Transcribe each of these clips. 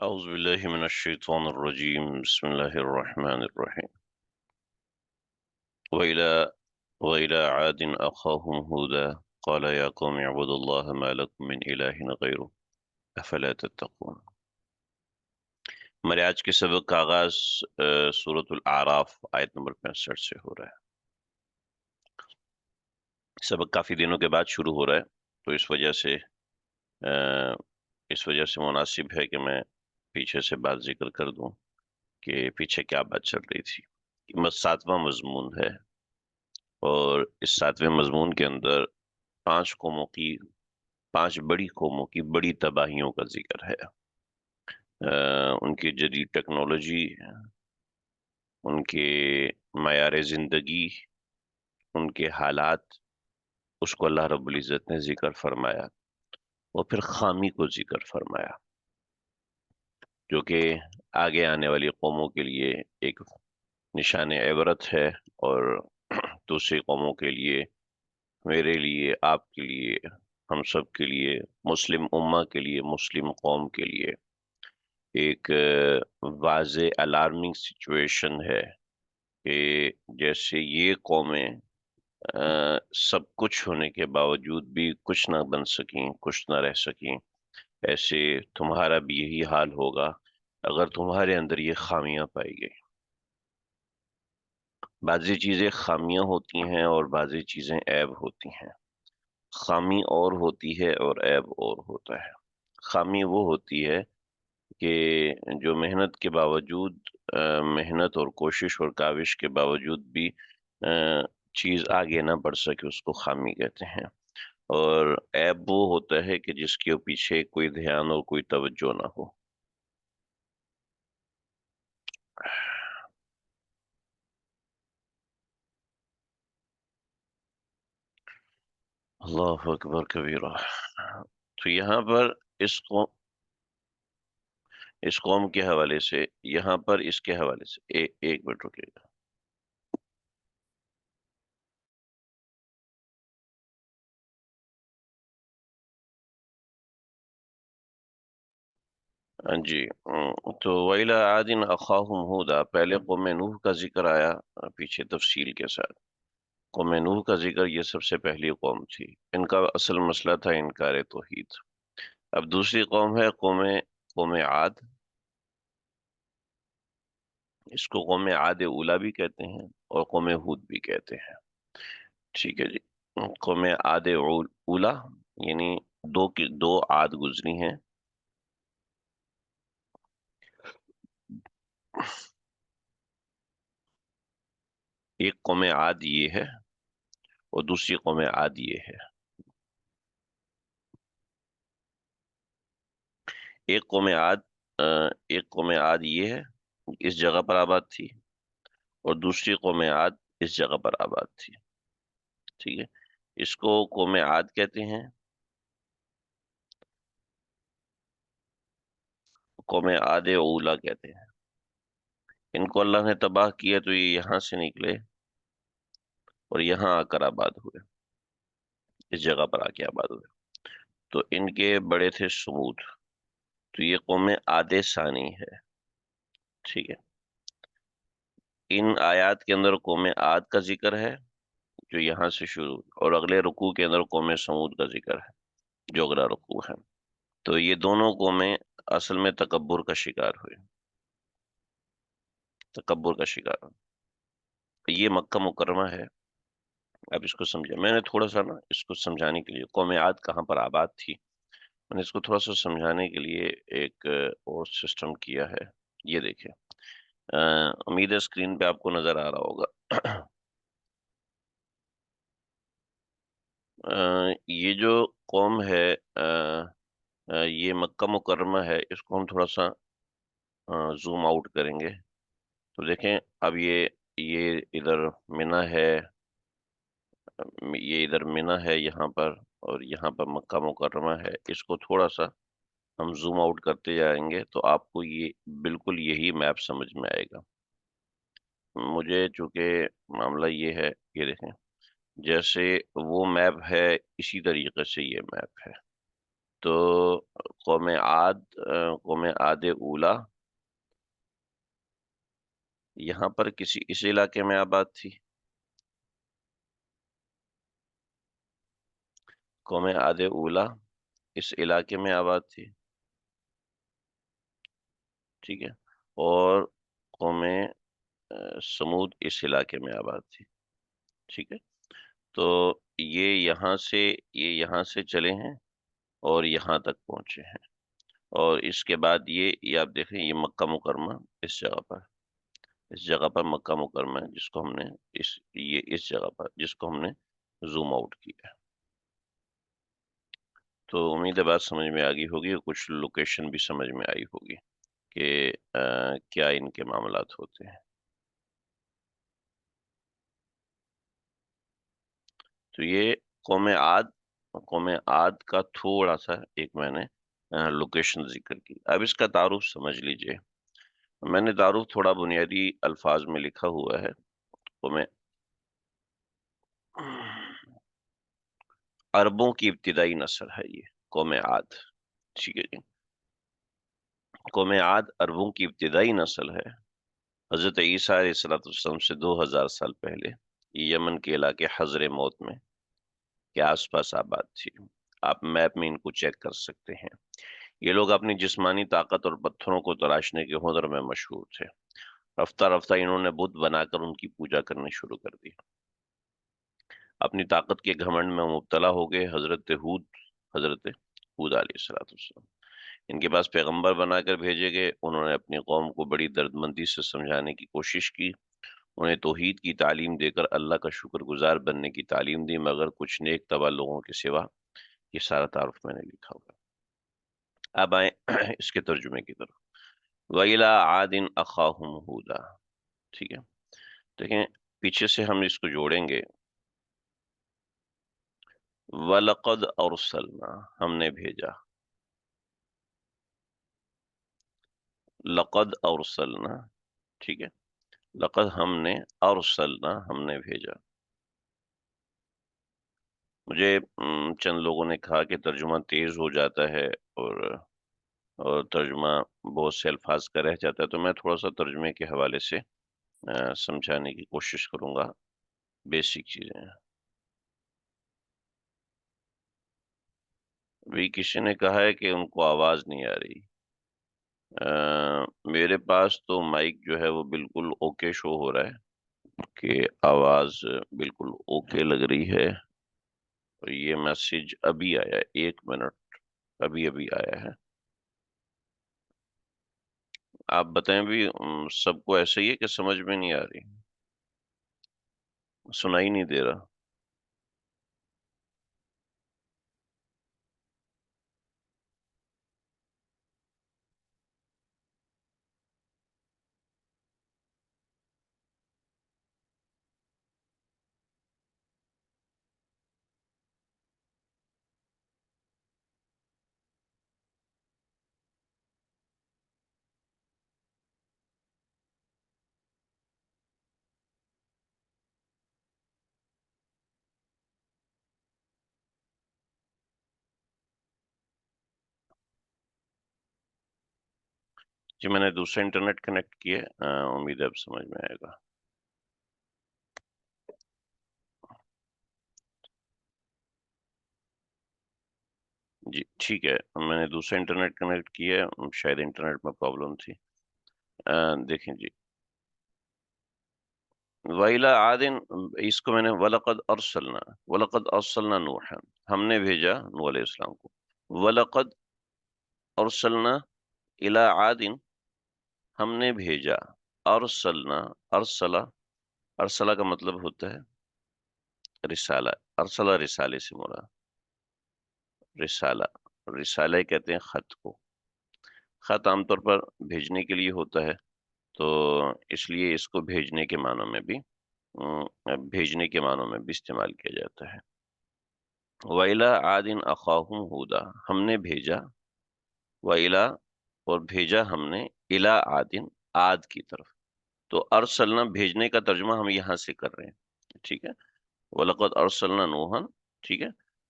أعوذ بالله من الشيطان الرجيم بسم الله الرحمن الرحيم وإلى وإلى عاد أخاهم هودا قال يا قوم اعبدوا الله ما لكم من إله غيره أفلا تتقون. ہمارے آج کے سبق کا آغاز سورۃ الأعراف آیت نمبر 65 سے ہو رہا ہے. سبق کافی دنوں کے بعد شروع ہو رہا ہے، تو اس وجہ سے مناسب ہے کہ میں پیچھے سے بات ذکر کر دوں کہ پیچھے کیا بات چل رہی تھی. ساتواں مضمون ہے، اور اس ساتویں مضمون کے اندر پانچ بڑی قوموں کی بڑی تباہیوں کا ذکر ہے. ان کی جدید ٹیکنالوجی، ان کے معیار زندگی، ان کے حالات، اس کو اللہ رب العزت نے ذکر فرمایا، اور پھر خامی کو ذکر فرمایا جو کہ آگے آنے والی قوموں کے لیے ایک نشان عبرت ہے، اور دوسری قوموں کے لیے، میرے لیے، آپ کے لیے، ہم سب کے لیے، مسلم امہ کے لیے، مسلم قوم کے لیے ایک واضح الارمنگ سچویشن ہے کہ جیسے یہ قومیں سب کچھ ہونے کے باوجود بھی کچھ نہ بن سکیں، کچھ نہ رہ سکیں، ایسے تمہارا بھی یہی حال ہوگا اگر تمہارے اندر یہ خامیاں پائی گئی. بعضی چیزیں خامیاں ہوتی ہیں اور بعضی چیزیں عیب ہوتی ہیں. خامی اور ہوتی ہے اور عیب اور ہوتا ہے. خامی وہ ہوتی ہے کہ جو محنت کے باوجود، محنت اور کوشش اور کاوش کے باوجود بھی چیز آگے نہ بڑھ سکے، اس کو خامی کہتے ہیں. اور عیب وہ ہوتا ہے کہ جس کے پیچھے کوئی دھیان اور کوئی توجہ نہ ہو. اللہ اکبر کبیرہ. تو یہاں پر اس قوم اس قوم کے حوالے سے، یہاں پر اس کے حوالے سے ایک منٹ رکیے گا. ہاں جی. تو وَإِلَىٰ عَادٍ أَخَاهُمْ هُودًا، پہلے قوم نوح کا ذکر آیا پیچھے تفصیل کے ساتھ. قوم نوح کا ذکر، یہ سب سے پہلی قوم تھی. ان کا اصل مسئلہ تھا انکار توحید. اب دوسری قوم ہے قوم عاد. اس کو قوم عاد اولا بھی کہتے ہیں اور قوم ہود بھی کہتے ہیں. ٹھیک ہے جی. قوم عاد اولا یعنی دو عاد گزری ہیں. ایک قوم عاد یہ ہے اور دوسری قوم عاد یہ ہے. ایک قوم عاد ایک قوم عاد یہ ہے، اس جگہ پر آباد تھی، اور دوسری قوم عاد اس جگہ پر آباد تھی. ٹھیک ہے. اس کو قوم عاد کہتے ہیں، قوم عاد اولا کہتے ہیں. ان کو اللہ نے تباہ کیا تو یہ یہاں سے نکلے اور یہاں آ کر آباد ہوئے، اس جگہ پر آ کے آباد ہوئے. تو ان کے بڑے تھے سمود. تو یہ قوم عاد ثانی ہے. ٹھیک ہے. ان آیات کے اندر قوم عاد کا ذکر ہے جو یہاں سے شروع، اور اگلے رکوع کے اندر قوم سمود کا ذکر ہے جو اگلا رکوع ہے. تو یہ دونوں قومیں اصل میں تکبر کا شکار ہوئے، تکبر کا شکار ہوئے. یہ مکہ مکرمہ ہے. اب اس کو سمجھے، میں نے تھوڑا سا نا اس کو سمجھانے کے لیے، قوم عاد کہاں پر آباد تھی، میں نے اس کو تھوڑا سا سمجھانے کے لیے ایک اور سسٹم کیا ہے. یہ دیکھیں، امید ہے اسکرین پہ آپ کو نظر آ رہا ہوگا. یہ جو قوم ہے، یہ مکہ مکرمہ ہے. اس کو ہم تھوڑا سا زوم آؤٹ کریں گے تو دیکھیں. اب یہ ادھر منی ہے، یہ ادھر منی ہے یہاں پر، اور یہاں پر مکہ مکرمہ ہے. اس کو تھوڑا سا ہم زوم آؤٹ کرتے جائیں گے تو آپ کو یہ بالکل یہی میپ سمجھ میں آئے گا. مجھے چونکہ معاملہ یہ ہے، یہ دیکھیں، جیسے وہ میپ ہے اسی طریقے سے یہ میپ ہے. تو قوم عاد، قوم عاد اولا یہاں پر کسی اس علاقے میں آباد تھی. قوم عاد اولا اس علاقے میں آباد تھی. ٹھیک ہے. اور قوم سمود اس علاقے میں آباد تھی. ٹھیک ہے. تو یہ یہاں سے چلے ہیں اور یہاں تک پہنچے ہیں. اور اس کے بعد یہ آپ دیکھیں، یہ مکہ مکرمہ اس جگہ پر مکہ مکرمہ ہے، جس کو ہم نے اس جگہ پر جس کو ہم نے زوم آؤٹ کیا ہے. تو امید ہے بات سمجھ میں آ گئی ہوگی، اور کچھ لوکیشن بھی سمجھ میں آئی ہوگی کہ کیا ان کے معاملات ہوتے ہیں. تو یہ قوم عاد قوم عاد کا تھوڑا سا ایک میں نے لوکیشن ذکر کی. اب اس کا تعارف سمجھ لیجئے. میں نے تعارف تھوڑا بنیادی الفاظ میں لکھا ہوا ہے. قوم عربوں کی ابتدائی نسل ہے یہ قوم عاد. ٹھیک ہے جی. قوم عاد عربوں کی ابتدائی نسل ہے. حضرت عیسیٰ علیہ السلام سے 2000 سال پہلے یہ یمن کے علاقے حضر موت میں کے آس پاس آباد تھی. آپ میپ میں ان کو چیک کر سکتے ہیں. یہ لوگ اپنی جسمانی طاقت اور پتھروں کو تراشنے کے ہنر میں مشہور تھے. رفتہ رفتہ انہوں نے بت بنا کر ان کی پوجا کرنی شروع کر دی. اپنی طاقت کے گھمنڈ میں مبتلا ہو گئے. حضرت ہود علیہ السلام ان کے پاس پیغمبر بنا کر بھیجے گئے. انہوں نے اپنی قوم کو بڑی درد مندی سے سمجھانے کی کوشش کی. انہیں توحید کی تعلیم دے کر اللہ کا شکر گزار بننے کی تعلیم دی، مگر کچھ نیک طبع لوگوں کے سوا. یہ سارا تعارف میں نے لکھا ہوگا. اب آئیں اس کے ترجمے کی طرف. وَإِلَىٰ عَادٍ أَخَاهُمْ هُودًا. ٹھیک ہے. دیکھیں پیچھے سے ہم اس کو جوڑیں گے. وَلَقَدْ أَرْسَلْنَا ہم نے بھیجا. لقد أرسلنا. ٹھیک ہے. لقد ہم نے، ارسلنا ہم نے بھیجا. مجھے چند لوگوں نے کہا کہ ترجمہ تیز ہو جاتا ہے اور ترجمہ بہت سے الفاظ کا رہ جاتا ہے، تو میں تھوڑا سا ترجمے کے حوالے سے سمجھانے کی کوشش کروں گا بیسک چیزیں. بھی کسی نے کہا ہے کہ ان کو آواز نہیں آ رہی. میرے پاس تو مائک جو ہے وہ بالکل اوکے شو ہو رہا ہے کہ آواز بالکل اوکے لگ رہی ہے. اور یہ میسج ابھی آیا ہے، 1 منٹ ابھی آیا ہے. آپ بتائیں بھی سب کو ایسے ہی ہے کہ سمجھ میں نہیں آ رہی، سنائی نہیں دے رہا؟ جی میں نے دوسرا انٹرنیٹ کنیکٹ کیا ہے، امید ہے اب سمجھ میں آئے گا. جی ٹھیک ہے. میں نے دوسرا انٹرنیٹ کنیکٹ کیا ہے، شاید انٹرنیٹ میں پرابلم تھی. دیکھیں جی. وَإِلَىٰ عَادٍ اس کو میں نے وَلَقَدْ أَرْسَلْنَا نُوحًا ہم نے بھیجا نوح علیہ السلام کو. وَلَقَدْ أَرْسَلْنَا إِلَىٰ عَادٍ ہم نے بھیجا. ارسلنا ارسلہ کا مطلب ہوتا ہے رسالہ. ارسلہ رسالے سے مراد رسالہ کہتے ہیں خط کو. خط عام طور پر بھیجنے کے لیے ہوتا ہے، تو اس لیے اس کو بھیجنے کے معنوں میں بھی استعمال کیا جاتا ہے. وَإِلَىٰ عَادٍ أَخَاهُمْ هُودًا ہم نے بھیجا. وَإِلَىٰ اور بھیجا ہم نے إِلَىٰ عَادٍ عاد کی طرف. تو ارسلنا بھیجنے کا ترجمہ ہم یہاں سے کر رہے ہیں. ٹھیک ہے. وَلَقَدْ أَرْسَلْنَا نُوحًا. ٹھیک ہے.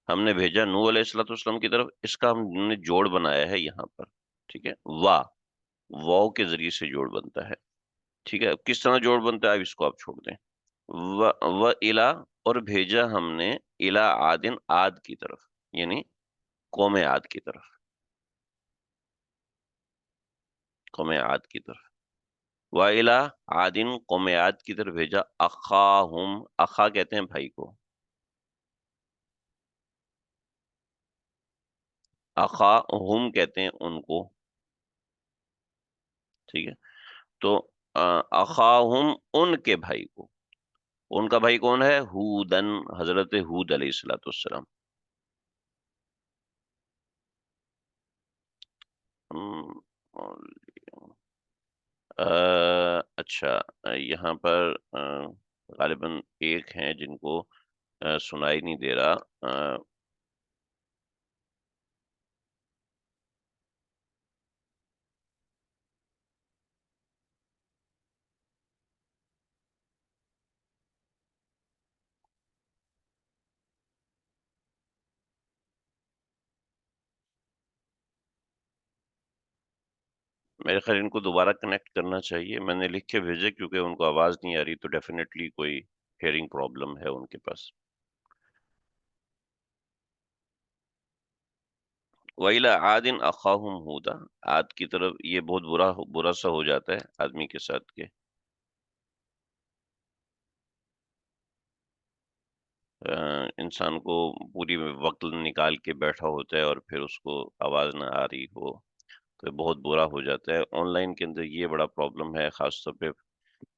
ہم نے بھیجا نوح علیہ الصلوۃ والسلام کی طرف، اس کا ہم نے جوڑ بنایا ہے یہاں پر، ٹھیک ہے، واو کے ذریعے سے جوڑ بنتا ہے، ٹھیک ہے، کس طرح جوڑ بنتا ہے اب اس کو آپ چھوڑ دیں، و الا، اور بھیجا ہم نے الا عادن، عاد کی طرف، یعنی قوم عاد کی طرف، قوم عاد کی طرف، وَإِلَىٰ عَادٍ، قوم عاد کی طرف بھیجا اخاہم، اخا کہتے ہیں بھائی کو، اخاہم کہتے ہیں ان کو، ٹھیک ہے، تو اخاہم ان کے بھائی کو، ان کا بھائی کون ہے؟ ہودن، حضرت ہود علیہ الصلوۃ والسلام. اچھا، یہاں پر غالباً ایک ہیں جن کو سنائی نہیں دے رہا. میرے خیال ان کو دوبارہ کنیکٹ کرنا چاہیے، میں نے لکھ کے بھیجے کیونکہ ان کو آواز نہیں آ رہی، تو ڈیفینیٹلی کوئی ہیئرنگ پرابلم ہے ان کے پاس. وَإِلَىٰ عَادٍ أَخَاهُمْ هُودًا، عاد کی طرف، یہ بہت برا سا ہو جاتا ہے آدمی کے ساتھ کہ انسان کو پوری وقت نکال کے بیٹھا ہوتا ہے اور پھر اس کو آواز نہ آ رہی ہو، تو بہت برا ہو جاتا ہے. آن لائن کے اندر یہ بڑا پرابلم ہے، خاص طور پہ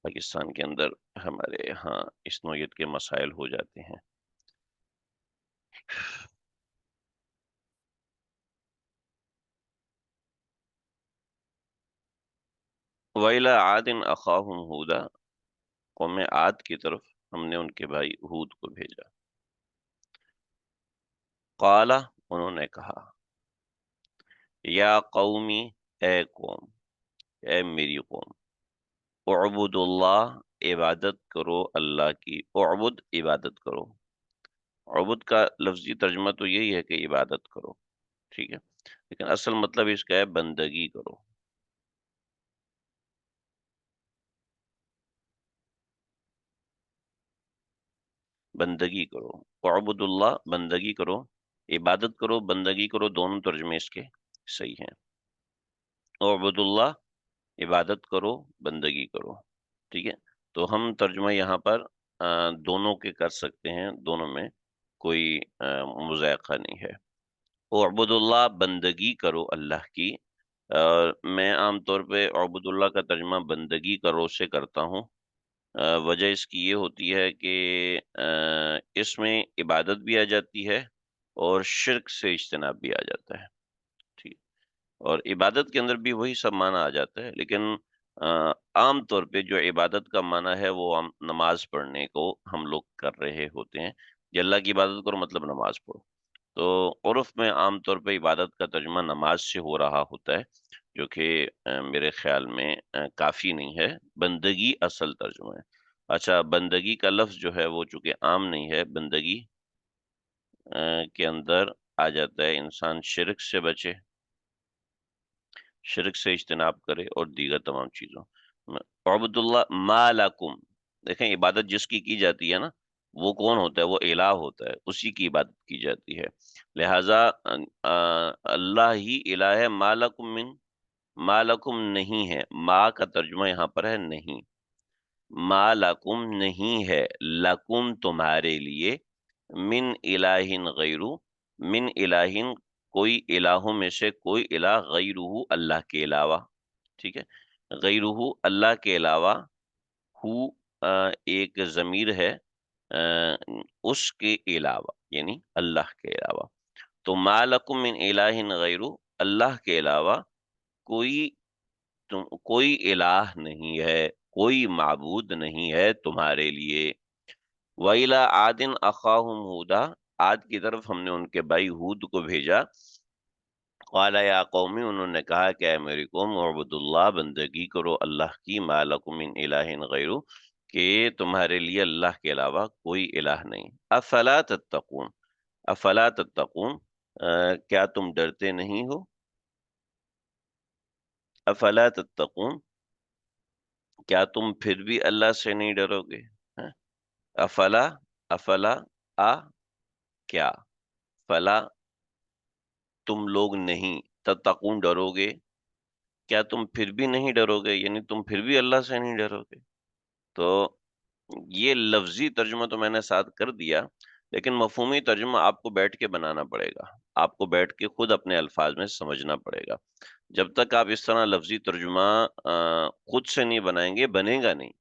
پاکستان کے اندر ہمارے ہاں اس نوعیت کے مسائل ہو جاتے ہیں. وَإِلَىٰ عَادٍ أَخَاهُمْ هُودًا، قوم عاد کی طرف ہم نے ان کے بھائی ہود کو بھیجا. قال، انہوں نے کہا، یا قومی، اے قوم، اے میری قوم، اعبد اللہ، عبادت کرو اللہ کی، اعبد، عبادت کرو. عبد کا لفظی ترجمہ تو یہی ہے کہ عبادت کرو، ٹھیک ہے، لیکن اصل مطلب اس کا ہے بندگی کرو. بندگی کرو، اعبد اللہ، بندگی کرو، عبادت کرو، بندگی کرو، دونوں ترجمے اس کے صحیح ہیں. اعبد اللہ، عبادت کرو، بندگی کرو، ٹھیک ہے. تو ہم ترجمہ یہاں پر دونوں کے کر سکتے ہیں، دونوں میں کوئی مذائقہ نہیں ہے. اعبد اللہ، بندگی کرو اللہ کی. میں عام طور پہ اعبد اللہ کا ترجمہ بندگی کرو سے کرتا ہوں. وجہ اس کی یہ ہوتی ہے کہ اس میں عبادت بھی آ جاتی ہے اور شرک سے اجتناب بھی آ جاتا ہے، ٹھیک. اور عبادت کے اندر بھی وہی سب معنی آ جاتا ہے، لیکن عام طور پہ جو عبادت کا معنی ہے وہ ہم نماز پڑھنے کو ہم لوگ کر رہے ہوتے ہیں، کہ اللہ کی عبادت کرو مطلب نماز پڑھو. تو عرف میں عام طور پہ عبادت کا ترجمہ نماز سے ہو رہا ہوتا ہے، جو کہ میرے خیال میں کافی نہیں ہے. بندگی اصل ترجمہ ہے. اچھا، بندگی کا لفظ جو ہے وہ چونکہ عام نہیں ہے، بندگی کے اندر آ جاتا ہے انسان شرک سے بچے، شرک سے اجتناب کرے، اور دیگر تمام چیزوں. عبد اللہ ما لکم، دیکھیں عبادت جس کی جاتی ہے نا، وہ کون ہوتا ہے؟ وہ الہ ہوتا ہے، اسی کی عبادت کی جاتی ہے. لہذا اللہ ہی الہ ہے. ما لکم من، ما لکم نہیں ہے، ما کا ترجمہ یہاں پر ہے نہیں. ما لکم نہیں ہے، لکم تمہارے لیے، من الہ غیرو، من الہ کوئی الہوں میں سے کوئی الہ، غیرہ اللہ کے علاوہ، ٹھیک ہے، غیرہ اللہ کے علاوہ، ہو ایک ضمیر ہے، آ، اس کے علاوہ یعنی اللہ کے علاوہ. تو ما لکم من الہ غیرہ، اللہ کے علاوہ کوئی کوئی الہ نہیں ہے، کوئی معبود نہیں ہے تمہارے لیے. وَإِلَىٰ عَادٍ أَخَاهُمْ هُودًا، عاد کی طرف ہم نے ان کے بھائی ہود کو بھیجا. قَالَ يَا قَوْمِ، انہوں نے کہا کہ اے میری قوم، اعبدوا اللہ، بندگی کرو اللہ کی، مَا لَكُم مِّن إِلَٰهٍ غَيْرُهُ، کہ تمہارے لیے اللہ کے علاوہ کوئی الہ نہیں. أَفَلَا تَتَّقُونَ، افلا تتقون، کیا تم ڈرتے نہیں ہو؟ افلا تتقون، کیا تم پھر بھی اللہ سے نہیں ڈرو گے؟ ہاں؟ افلا، افلا، آ کیا، فلا تم لوگ نہیں، تتقون ڈرو گے، کیا تم پھر بھی نہیں ڈرو گے، یعنی تم پھر بھی اللہ سے نہیں ڈرو گے؟ تو یہ لفظی ترجمہ تو میں نے ساتھ کر دیا، لیکن مفہومی ترجمہ آپ کو بیٹھ کے بنانا پڑے گا، آپ کو بیٹھ کے خود اپنے الفاظ میں سمجھنا پڑے گا۔ جب تک آپ اس طرح لفظی ترجمہ خود سے نہیں بنائیں گے، بنے گا نہیں،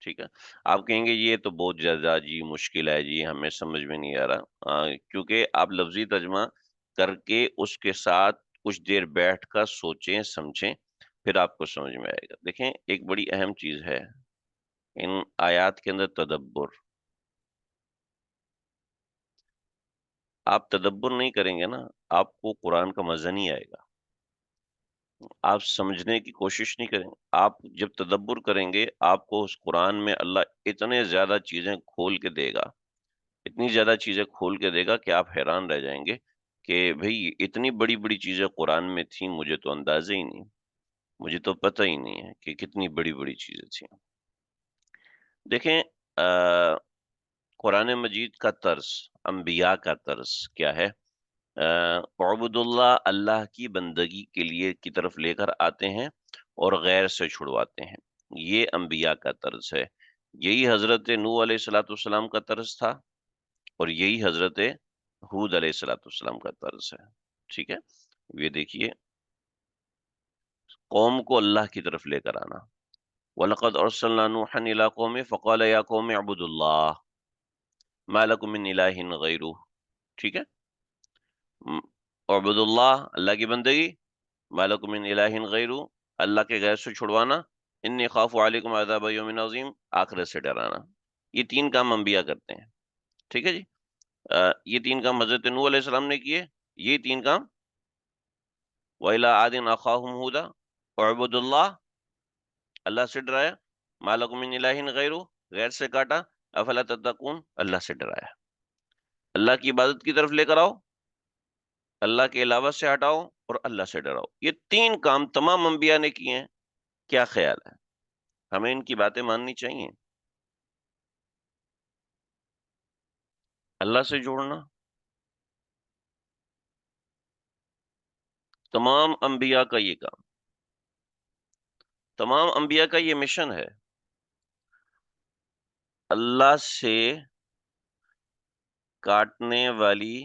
ٹھیک ہے؟ آپ کہیں گے یہ تو بہت زیادہ جی مشکل ہے جی، ہمیں سمجھ میں نہیں آ رہا، کیونکہ آپ لفظی ترجمہ کر کے اس کے ساتھ کچھ دیر بیٹھ کر سوچیں سمجھیں، پھر آپ کو سمجھ میں آئے گا۔ دیکھیں، ایک بڑی اہم چیز ہے ان آیات کے اندر، تدبر۔ آپ تدبر نہیں کریں گے نا، آپ کو قرآن کا مزہ نہیں آئے گا، آپ سمجھنے کی کوشش نہیں کریں گے۔ آپ جب تدبر کریں گے، آپ کو اس قرآن میں اللہ اتنے زیادہ چیزیں کھول کے دے گا، اتنی زیادہ چیزیں کھول کے دے گا کہ آپ حیران رہ جائیں گے کہ بھئی اتنی بڑی بڑی چیزیں قرآن میں تھیں، مجھے تو اندازے ہی نہیں، مجھے تو پتہ ہی نہیں ہے کہ کتنی بڑی بڑی چیزیں تھیں۔ دیکھیں، قرآن مجید کا طرز، انبیاء کا طرز کیا ہے؟ عبد اللہ، اللہ کی بندگی کے لیے کی طرف لے کر آتے ہیں اور غیر سے چھڑواتے ہیں، یہ انبیاء کا طرز ہے۔ یہی حضرت نوح علیہ الصلوۃ والسلام کا طرز تھا، اور یہی حضرت ہود علیہ الصلوۃ والسلام کا طرز ہے، ٹھیک ہے؟ یہ دیکھیے، قوم کو اللہ کی طرف لے کر آنا۔ وَلَقَدْ أَرْسَلْنَا نُوحًا إِلَىٰ قَوْمِهِ فَقَالَ يَا قَوْمِ اعْبُدُوا اللَّهَ مَا لَكُم مِّنْ إِلَٰهٍ غَيْرُهُ، ٹھیک ہے؟ اعبدوا اللہ، اللہ کی بندگی، مَا لَكُم مِّنْ إِلَٰهٍ غَيْرُهُ، اللہ کے غیر سے چھڑوانا، انی خاف علیکم عذاب یوم عظیم، آخرت سے ڈرانا۔ یہ تین کام انبیاء کرتے ہیں، ٹھیک ہے جی؟ یہ تین کام حضرت نوح علیہ السلام نے کیے، یہ تین کام وَإِلَىٰ عَادٍ أَخَاهُمْ هُودًا اعبدوا اللہ، اللہ سے ڈرایا، مَا لَكُم مِّنْ إِلَٰهٍ غَيْرُهُ، غیر سے کاٹا، افلا تتقون، اللہ سے ڈرایا۔ اللہ کی عبادت کی طرف لے کر آؤ، اللہ کے علاوہ سے ہٹاؤ، اور اللہ سے ڈراؤ۔ یہ تین کام تمام انبیاء نے کیے ہیں۔ کیا خیال ہے؟ ہمیں ان کی باتیں ماننی چاہیے؟ اللہ سے جوڑنا تمام انبیاء کا یہ کام، تمام انبیاء کا یہ مشن ہے، اللہ سے کاٹنے والی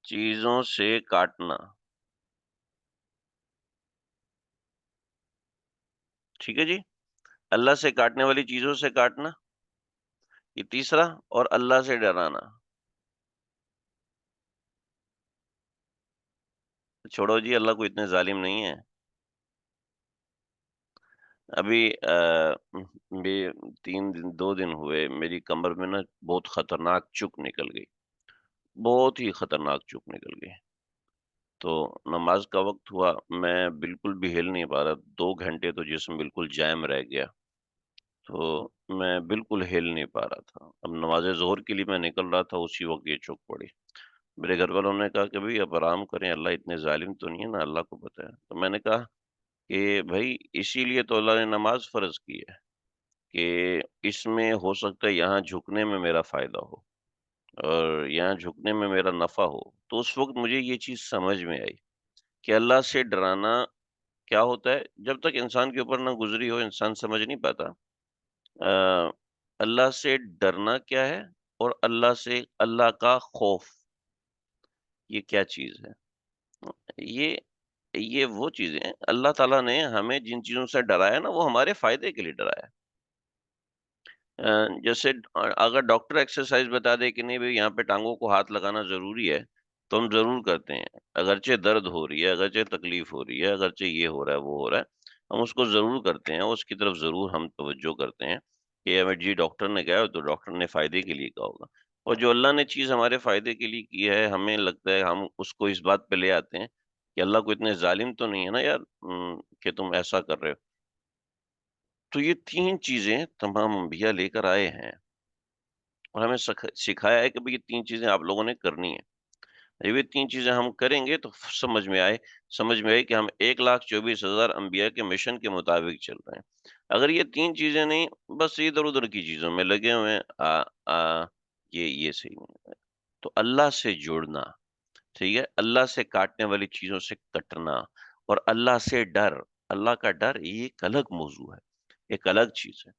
چیزوں سے کاٹنا، ٹھیک ہے جی؟ اللہ سے کاٹنے والی چیزوں سے کاٹنا، یہ تیسرا، اور اللہ سے ڈرانا۔ چھوڑو جی، اللہ کو اتنے ظالم نہیں ہے۔ ابھی دو دن ہوئے، میری کمر میں نا بہت خطرناک چک نکل گئی، بہت ہی خطرناک چک نکل گئی۔ تو نماز کا وقت ہوا، میں بالکل بھی ہل نہیں پا رہا، 2 گھنٹے تو جسم بالکل جائم رہ گیا، تو میں بالکل ہل نہیں پا رہا تھا۔ اب نماز ظہر کے لیے میں نکل رہا تھا، اسی وقت یہ چوک پڑی۔ میرے گھر والوں نے کہا کہ بھئی اب آرام کریں، اللہ اتنے ظالم تو نہیں ہے نا، اللہ کو پتہ ہے۔ تو میں نے کہا کہ بھائی اسی لیے تو اللہ نے نماز فرض کی ہے کہ اس میں ہو سکتا ہے یہاں جھکنے میں میرا فائدہ ہو اور یہاں جھکنے میں میرا نفع ہو۔ تو اس وقت مجھے یہ چیز سمجھ میں آئی کہ اللہ سے ڈرانا کیا ہوتا ہے۔ جب تک انسان کے اوپر نہ گزری ہو، انسان سمجھ نہیں پاتا اللہ سے ڈرنا کیا ہے، اور اللہ کا خوف یہ کیا چیز ہے۔ یہ یہ وہ چیزیں ہیں، اللہ تعالیٰ نے ہمیں جن چیزوں سے ڈرایا نا، وہ ہمارے فائدے کے لیے ڈرایا۔ جیسے اگر ڈاکٹر ایکسرسائز بتا دے کہ نہیں بھئی یہاں پہ ٹانگوں کو ہاتھ لگانا ضروری ہے، تو ہم ضرور کرتے ہیں، اگرچہ درد ہو رہی ہے، اگرچہ تکلیف ہو رہی ہے، اگرچہ یہ ہو رہا ہے وہ ہو رہا ہے، ہم اس کو ضرور کرتے ہیں، اس کی طرف ضرور ہم توجہ کرتے ہیں کہ ہمیں جی ڈاکٹر نے کہا ہے تو ڈاکٹر نے فائدے کے لیے کہا ہوگا، اور جو اللہ نے چیز ہمارے فائدے کے لیے کی ہے، ہمیں لگتا ہے ہم اس کو اس بات پہ لے آتے ہیں کہ اللہ کو اتنے ظالم تو نہیں ہے نا یار، کہ تم ایسا کر رہے ہو، تو یہ تین چیزیں تمام انبیاء لے کر آئے ہیں، اور ہمیں سکھایا ہے کہ بھئی یہ تین چیزیں آپ لوگوں نے کرنی ہیں۔ یہ تین چیزیں ہم کریں گے تو سمجھ میں آئے کہ ہم 1,24,000 انبیاء کے مشن کے مطابق چل رہے ہیں۔ اگر یہ تین چیزیں نہیں، بس ادھر ادھر کی چیزوں میں لگے ہوئے ہیں، یہ صحیح نہیں ہے۔ تو اللہ سے جوڑنا، ٹھیک ہے، اللہ سے کاٹنے والی چیزوں سے کٹنا، اور اللہ سے ڈر، اللہ کا ڈر، یہ ایک الگ موضوع ہے، ایک الگ چیز ہے۔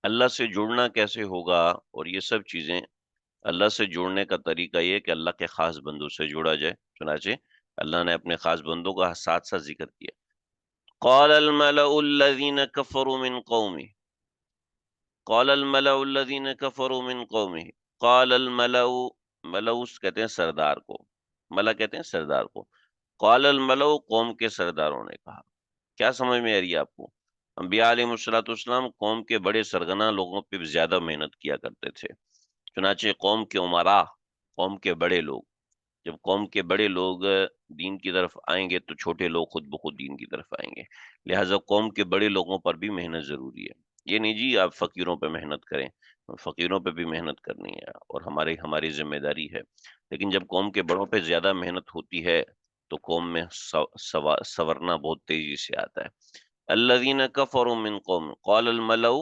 اللہ سے جڑنا کیسے ہوگا، اور یہ سب چیزیں، اللہ سے جوڑنے کا طریقہ یہ ہے کہ اللہ کے خاص بندوں سے جوڑا جائے۔ چنانچہ اللہ نے اپنے خاص بندوں کا ساتھ ساتھ ذکر کیا۔ قال الملأ الذين كفروا من قومه قال الملأ الذين كفروا من قومه قال الملأ، ملؤ کہتے ہیں سردار کو، ملا کہتے ہیں سردار کو۔ قال الملأ، قوم کے سرداروں نے کہا۔ کیا سمجھ میں آ رہی ہے آپ کو؟ انبیاء علیہ السلام قوم کے بڑے سرگنا لوگوں پہ زیادہ محنت کیا کرتے تھے۔ چنانچہ قوم کے عمراء، قوم کے بڑے لوگ، جب قوم کے بڑے لوگ دین کی طرف آئیں گے تو چھوٹے لوگ خود بخود دین کی طرف آئیں گے۔ لہٰذا قوم کے بڑے لوگوں پر بھی محنت ضروری ہے۔ یہ نہیں جی آپ فقیروں پہ محنت کریں، فقیروں پہ بھی محنت کرنی ہے اور ہماری ذمہ داری ہے، لیکن جب قوم کے بڑوں پہ زیادہ محنت ہوتی ہے تو قوم میں سورنا بہت تیزی سے آتا ہے۔ الذین کفروا من قوم قال الملأ،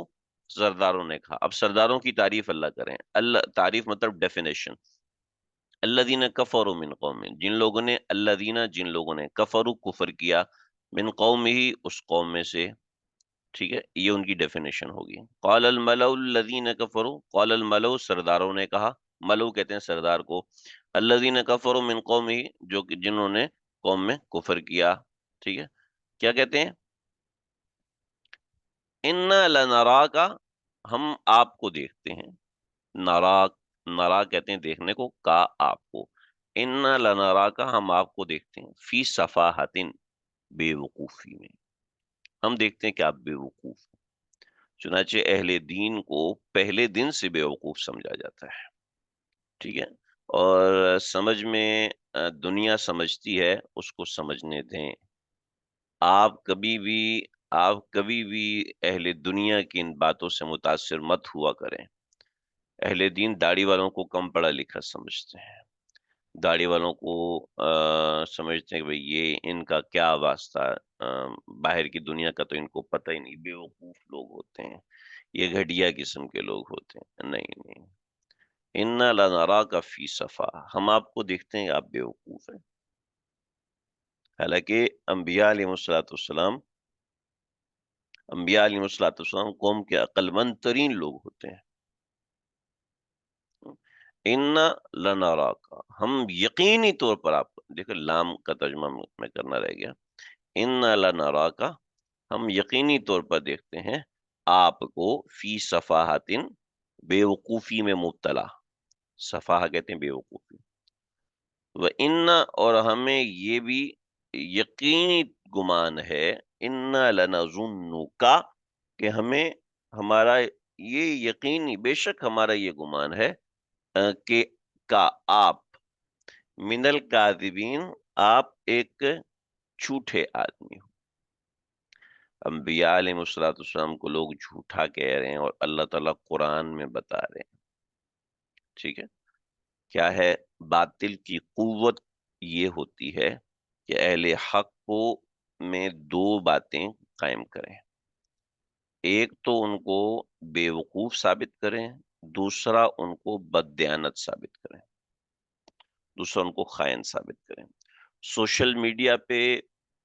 سرداروں نے کہا۔ اب سرداروں کی تعریف اللہ کریں، اللہ تعریف مطلب ڈیفینیشن۔ الذین کفروا من قوم، جن لوگوں نے کفروا کفر کیا، من قوم ہی، اس قوم میں سے، ٹھیک ہے، یہ ان کی ڈیفینیشن ہوگی۔ قال الملأ الذین کفروا، قال الملأ، سرداروں نے کہا، ملو کہتے ہیں سردار کو، الذین کفروا من قوم ہی، جو کہ جنہوں نے قوم میں کفر کیا، ٹھیک ہے، کیا کہتے ہیں؟ انا لنراک، ہم آپ کو دیکھتے ہیں، نرا کہتے ہیں دیکھنے کو، کا آپ کو، انا لنراک، ہم آپ کو دیکھتے ہیں، فی صفاحت، بے وقوفی میں، ہم دیکھتے ہیں کہ آپ بے وقوف ہیں۔ چنانچہ اہل دین کو پہلے دن سے بے وقوف سمجھا جاتا ہے، ٹھیک ہے، اور سمجھ میں دنیا سمجھتی ہے، اس کو سمجھنے دیں۔ آپ کبھی بھی اہل دنیا کی ان باتوں سے متاثر مت ہوا کریں۔ اہل دین داڑھی والوں کو کم پڑھا لکھا سمجھتے ہیں، داڑھی والوں کو سمجھتے ہیں کہ بھئی یہ ان کا کیا واسطہ، باہر کی دنیا کا تو ان کو پتہ ہی نہیں، بے وقوف لوگ ہوتے ہیں، یہ گھٹیا قسم کے لوگ ہوتے ہیں۔ نہیں نہیں، انا لنراک فی صفاح، ہم آپ کو دیکھتے ہیں آپ بے وقوف ہیں۔ حالانکہ انبیاء علیہ السلام قوم کے عقل مند ترین لوگ ہوتے ہیں۔ انا لنراک، ہم یقینی طور پر، آپ دیکھیں لام کا ترجمہ میں کرنا رہ گیا، انا لنراک، ہم یقینی طور پر دیکھتے ہیں آپ کو، فی صفاحت، بے وقوفی میں مبتلا، صفاح کہتے ہیں بے وقوفی، وَإِنَّ، اور ہمیں یہ بھی یقینی گمان ہے، اِنَّا لَنَظُنُّكَ، کہ ہمارا یہ یقینی، بے شک ہمارا یہ گمان ہے کہ آپ، من الکاذبین، آپ ایک جھوٹے آدمی ہو۔ انبیاء علیہ السلام کو لوگ جھوٹا کہہ رہے ہیں، اور اللہ تعالیٰ قرآن میں بتا رہے ہیں، ٹھیک ہے۔ کیا ہے باطل کی قوت؟ یہ ہوتی ہے کہ اہل حق کو میں دو باتیں قائم کریں، ایک تو ان کو بے وقوف ثابت کریں، دوسرا ان کو بددیانت ثابت کریں، دوسرا ان کو خائن ثابت کریں۔ سوشل میڈیا پہ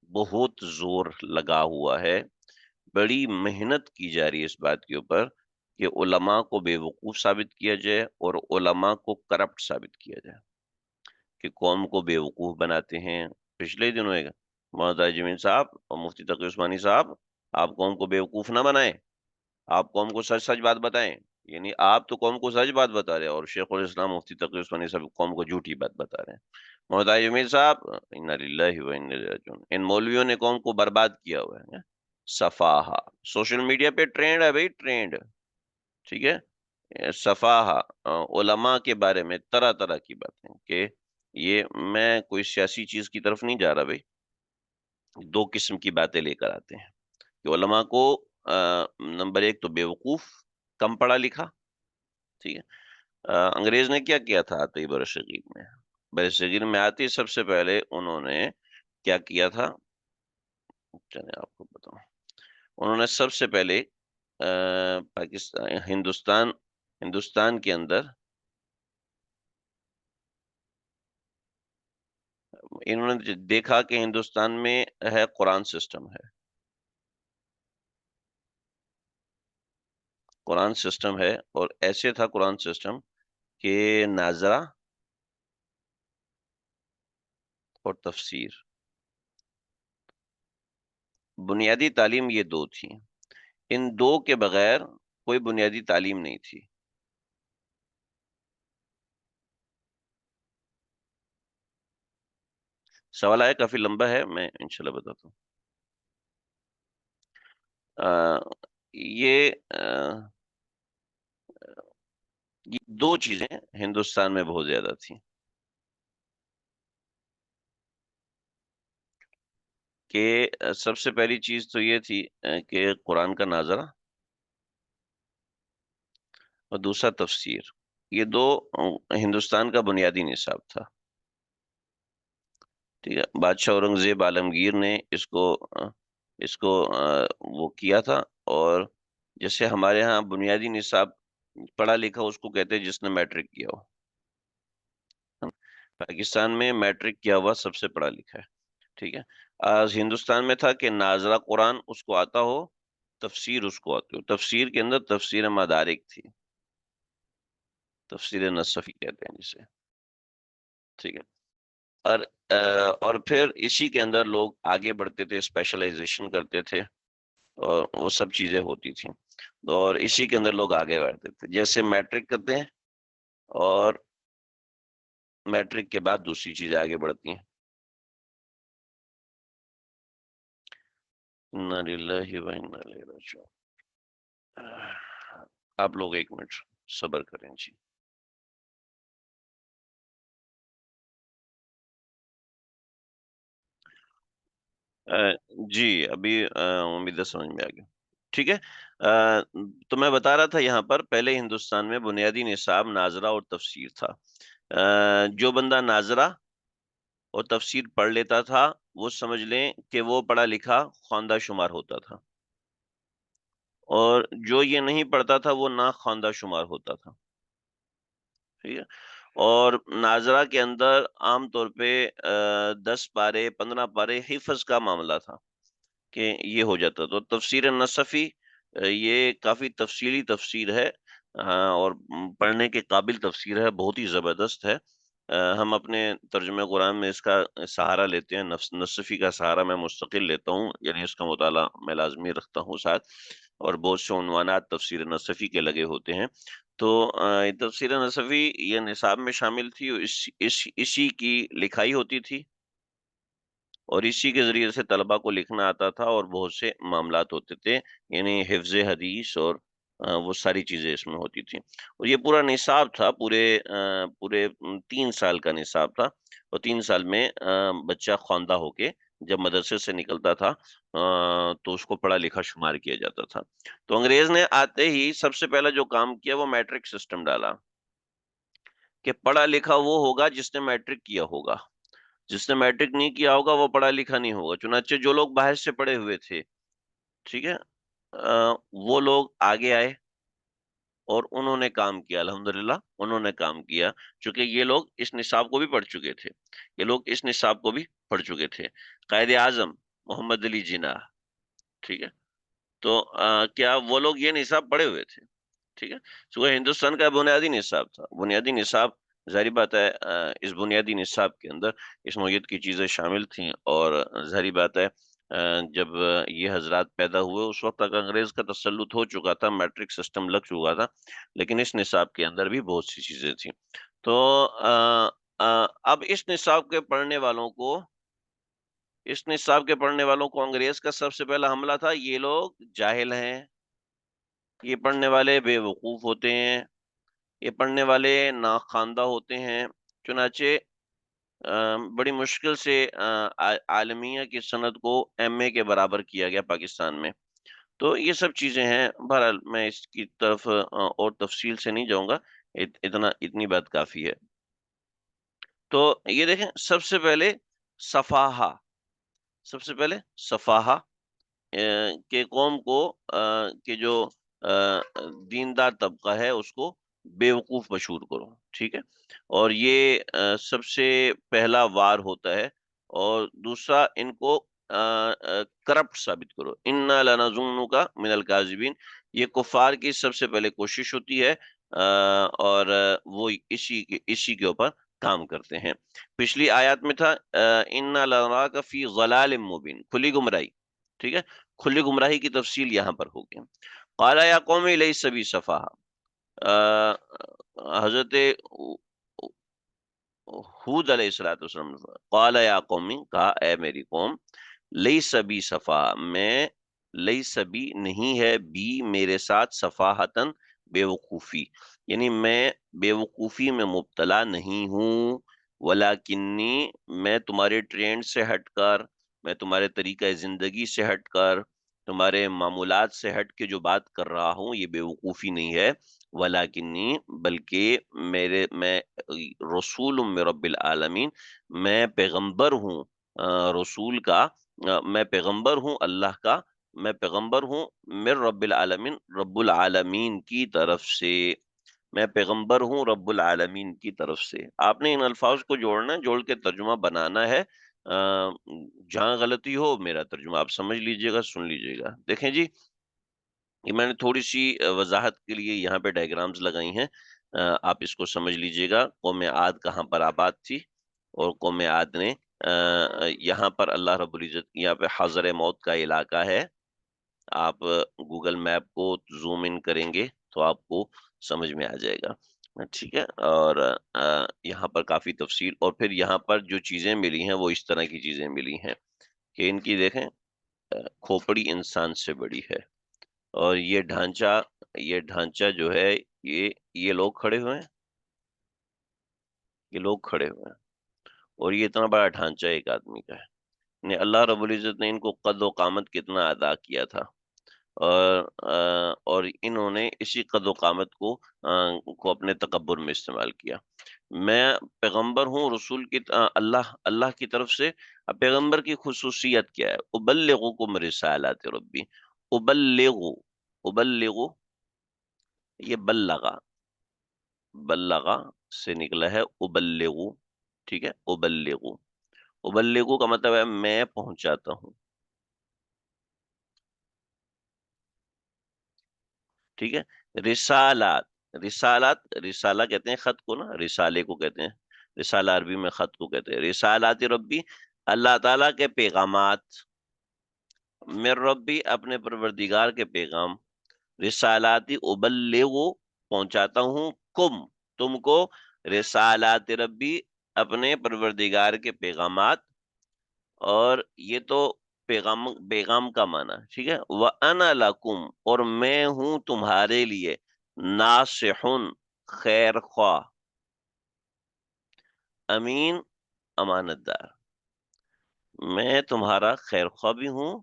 بہت زور لگا ہوا ہے، بڑی محنت کی جا رہی ہے اس بات کے اوپر کہ علماء کو بے وقوف ثابت کیا جائے اور علماء کو کرپٹ ثابت کیا جائے، کہ قوم کو بے وقوف بناتے ہیں۔ پچھلے دنوں مولانا جمیل صاحب اور مفتی تقی عثمانی صاحب، آپ قوم کو بے وقوف نہ بنائیں، آپ قوم کو سچ سچ بات بتائیں، یعنی آپ تو قوم کو سچ بات بتا رہے ہیں، اور شیخ الاسلام مفتی تقی عثمانی صاحب قوم کو جھوٹی بات بتا رہے ہیں۔ مولانا جمیل صاحب، انا للہ و انا الیہ راجعون، ان مولویوں نے قوم کو برباد کیا ہوا ہے۔ صفاحہ، سوشل میڈیا پہ ٹرینڈ ہے بھائی، ٹرینڈ، ٹھیک ہے، صفاحہ، علماء کے بارے میں طرح طرح کی باتیں، کہ یہ میں کوئی سیاسی چیز کی طرف نہیں جا رہا بھائی، دو قسم کی باتیں لے کر آتے ہیں کہ علماء کو نمبر ایک تو بیوقوف، کم پڑھا لکھا، ٹھیک ہے۔ انگریز نے کیا کیا تھا آتے ہی برصغیر میں، برصغیر میں آتے ہی سب سے پہلے انہوں نے کیا کیا تھا، چلیں آپ کو بتاؤں۔ انہوں نے سب سے پہلے پاکستان ہندوستان کے اندر انہوں نے دیکھا کہ ہندوستان میں ہے قرآن سسٹم ہے، قرآن سسٹم ہے، اور ایسے تھا قرآن سسٹم کہ ناظرہ اور تفسیر، بنیادی تعلیم یہ دو تھی، ان دو کے بغیر کوئی بنیادی تعلیم نہیں تھی۔ سوال آیا کافی لمبا ہے، میں انشاءاللہ بتاتا ہوں۔ یہ یہ دو چیزیں ہندوستان میں بہت زیادہ تھیں کہ سب سے پہلی چیز تو یہ تھی کہ قرآن کا ناظرہ، اور دوسرا تفسیر، یہ دو ہندوستان کا بنیادی نصاب تھا، ٹھیک ہے۔ بادشاہ اورنگزیب عالمگیر نے اس کو وہ کیا تھا، اور جیسے ہمارے ہاں بنیادی نصاب پڑھا لکھا اس کو کہتے ہیں جس نے میٹرک کیا ہو، پاکستان میں میٹرک کیا ہوا سب سے پڑھا لکھا ہے، ٹھیک ہے۔ آج ہندوستان میں تھا کہ ناظرہ قرآن اس کو آتا ہو، تفسیر اس کو آتی ہو، تفسیر کے اندر تفسیر مدارک تھی، تفسیر نصفی کہتے ہیں جسے، ٹھیک ہے۔ اور اور پھر اسی کے اندر لوگ آگے بڑھتے تھے، اسپیشلائزیشن کرتے تھے، اور وہ سب چیزیں ہوتی تھیں، اور اسی کے اندر لوگ آگے بڑھتے تھے، جیسے میٹرک کرتے ہیں اور میٹرک کے بعد دوسری چیزیں آگے بڑھتی ہیں۔ انا للہ و انا الیہ راجعون۔ آپ لوگ ایک منٹ صبر کریں جی۔ جی ابھی امید سمجھ میں آ گیا، ٹھیک ہے۔ تو میں بتا رہا تھا یہاں پر پہلے ہندوستان میں بنیادی نصاب ناظرہ اور تفسیر تھا۔ جو بندہ ناظرہ اور تفسیر پڑھ لیتا تھا وہ سمجھ لیں کہ وہ پڑھا لکھا خواندہ شمار ہوتا تھا، اور جو یہ نہیں پڑھتا تھا وہ نا خواندہ شمار ہوتا تھا، ٹھیک ہے۔ اور ناظرہ کے اندر عام طور پہ 10 پارے 15 پارے حفظ کا معاملہ تھا کہ یہ ہو جاتا، تو تفسیر نصفی یہ کافی تفصیلی تفسیر ہے، اور پڑھنے کے قابل تفسیر ہے، بہت ہی زبردست ہے۔ ہم اپنے ترجمہ قرآن میں اس کا سہارا لیتے ہیں، نصفی کا سہارا میں مستقل لیتا ہوں، یعنی اس کا مطالعہ میں لازمی رکھتا ہوں ساتھ، اور بہت سے عنوانات تفسیر نصفی کے لگے ہوتے ہیں۔ تو تفسیر نصفی یہ نصاب میں شامل تھی، اور اسی کی لکھائی ہوتی تھی، اور اسی کے ذریعے سے طلبہ کو لکھنا آتا تھا، اور بہت سے معاملات ہوتے تھے، یعنی حفظ حدیث اور وہ ساری چیزیں اس میں ہوتی تھیں، اور یہ پورا نصاب تھا، پورے 3 سال کا نصاب تھا، اور 3 سال میں بچہ خواندہ ہو کے جب مدرسے سے نکلتا تھا تو اس کو پڑھا لکھا شمار کیا جاتا تھا۔ تو انگریز نے آتے ہی سب سے پہلا جو کام کیا وہ میٹرک سسٹم ڈالا، کہ پڑھا لکھا وہ ہوگا جس نے میٹرک کیا ہوگا، جس نے میٹرک نہیں کیا ہوگا وہ پڑھا لکھا نہیں ہوگا۔ چنانچہ جو لوگ باہر سے پڑھے ہوئے تھے، ٹھیک ہے، وہ لوگ آگے آئے اور انہوں نے کام کیا، الحمدللہ انہوں نے کام کیا، چونکہ یہ لوگ اس نصاب کو بھی پڑھ چکے تھے، یہ لوگ اس نصاب کو بھی پڑھ چکے تھے۔ قائد اعظم محمد علی جناح، ٹھیک ہے، تو کیا وہ لوگ یہ نصاب پڑھے ہوئے تھے، ٹھیک ہے۔ سو ہندوستان کا بنیادی نصاب تھا، بنیادی نصاب، ظاہری بات ہے اس بنیادی نصاب کے اندر اس نوعیت کی چیزیں شامل تھیں، اور ظاہری بات ہے جب یہ حضرات پیدا ہوئے اس وقت تک انگریز کا تسلط ہو چکا تھا، میٹرک سسٹم لگ چکا تھا، لیکن اس نصاب کے اندر بھی بہت سی چیزیں تھیں۔ تو اب اس نصاب کے پڑھنے والوں کو انگریز کا سب سے پہلا حملہ تھا، یہ لوگ جاہل ہیں، یہ پڑھنے والے بے وقوف ہوتے ہیں، یہ پڑھنے والے ناخواندہ ہوتے ہیں، چنانچہ بڑی مشکل سے عالمیہ کی سند کو MA کے برابر کیا گیا پاکستان میں. تو یہ سب چیزیں ہیں. بہرحال میں اس کی طرف اور تفصیل سے نہیں جاؤں گا، اتنی بات کافی ہے. تو یہ دیکھیں، سب سے پہلے صفاحہ، سب سے پہلے صفاحہ کہ قوم کو کہ جو دیندار طبقہ ہے اس کو بیوقوف مشہور کرو، ٹھیک ہے. اور یہ سب سے پہلا وار ہوتا ہے. اور دوسرا، ان کو کرپٹ ثابت کرو. انا لنظنک من الکاذبین، یہ کفار کی سب سے پہلے کوشش ہوتی ہے، اور وہ اسی کے اوپر کام کرتے ہیں. پچھلی آیات میں تھا انا لنراک فی ضلال مبین، کھلی گمراہی، ٹھیک ہے. کھلی گمراہی کی تفصیل یہاں پر ہوگی. قال یا قوم لیس بی سفاہہ، حضرت ہود علیہ الصلوۃ والسلام نے قال یا قومی، کہا اے میری قوم، لیس بی صفا، میں لیس بی نہیں ہے، بی میرے ساتھ، صفاحتن بے وقوفی، یعنی میں بے وقوفی میں مبتلا نہیں ہوں. ولاکنی، میں تمہارے ٹرینڈ سے ہٹ کر، میں تمہارے طریقہ زندگی سے ہٹ کر، تمہارے معمولات سے ہٹ کے جو بات کر رہا ہوں یہ بے وقوفی نہیں ہے. ولاکنی، بلکہ میں رسول من رب العالمین، میں پیغمبر ہوں رسول کا، میں پیغمبر ہوں اللہ کا، میں پیغمبر ہوں من رب العالمین، رب العالمین کی طرف سے، میں پیغمبر ہوں رب العالمین کی طرف سے. آپ نے ان الفاظ کو جوڑنا ہے، جوڑ کے ترجمہ بنانا ہے. جہاں غلطی ہو میرا ترجمہ آپ سمجھ لیجئے گا، سن لیجئے گا. دیکھیں جی، یہ میں نے تھوڑی سی وضاحت کے لیے یہاں پہ ڈائیگرامز لگائی ہیں. آپ اس کو سمجھ لیجئے گا. قوم عاد کہاں پر آباد تھی، اور قوم عاد نے یہاں پر اللہ رب العزت، یہاں پہ حضر موت کا علاقہ ہے. آپ گوگل میپ کو زوم ان کریں گے تو آپ کو سمجھ میں آ جائے گا، ٹھیک ہے. اور یہاں پر کافی تفصیل، اور پھر یہاں پر جو چیزیں ملی ہیں وہ اس طرح کی چیزیں ملی ہیں کہ ان کی دیکھیں کھوپڑی انسان سے بڑی ہے. اور یہ ڈھانچہ جو ہے، یہ لوگ کھڑے ہوئے ہیں، یہ لوگ کھڑے ہوئے ہیں، اور یہ اتنا بڑا ڈھانچہ ایک آدمی کا ہے. یعنی اللہ رب العزت نے ان کو قد و قامت کتنا ادا کیا تھا، اور انہوں نے اسی قد و قامت کو اپنے تکبر میں استعمال کیا. میں پیغمبر ہوں رسول کی اللہ کی طرف سے. اب پیغمبر کی خصوصیت کیا ہے؟ ابلغکم رسالات ربی. ابلغو، ابلغو، یہ بلغا سے نکلا ہے ابلغو، ٹھیک ہے. ابلغو کا مطلب ہے میں پہنچاتا ہوں، ٹھیک ہے. رسالات، رسالہ کہتے ہیں خط کو نا، رسالے کو کہتے ہیں، رسالہ عربی میں خط کو کہتے ہیں. رسالات ربی، اللہ تعالیٰ کے پیغامات، من ربی، اپنے پروردگار کے پیغام. رسالاتی ابلغو، پہنچاتا ہوں، تم کو، رسالات ربی، اپنے پروردگار کے پیغامات. اور یہ تو پیغام کا معنی، ٹھیک ہے. وَأَنَا لَكُمْ، اور میں ہوں تمہارے لیے، ناصحٌ، خیر خواہ، امین، امانت دار. میں تمہارا خیر خواہ بھی ہوں،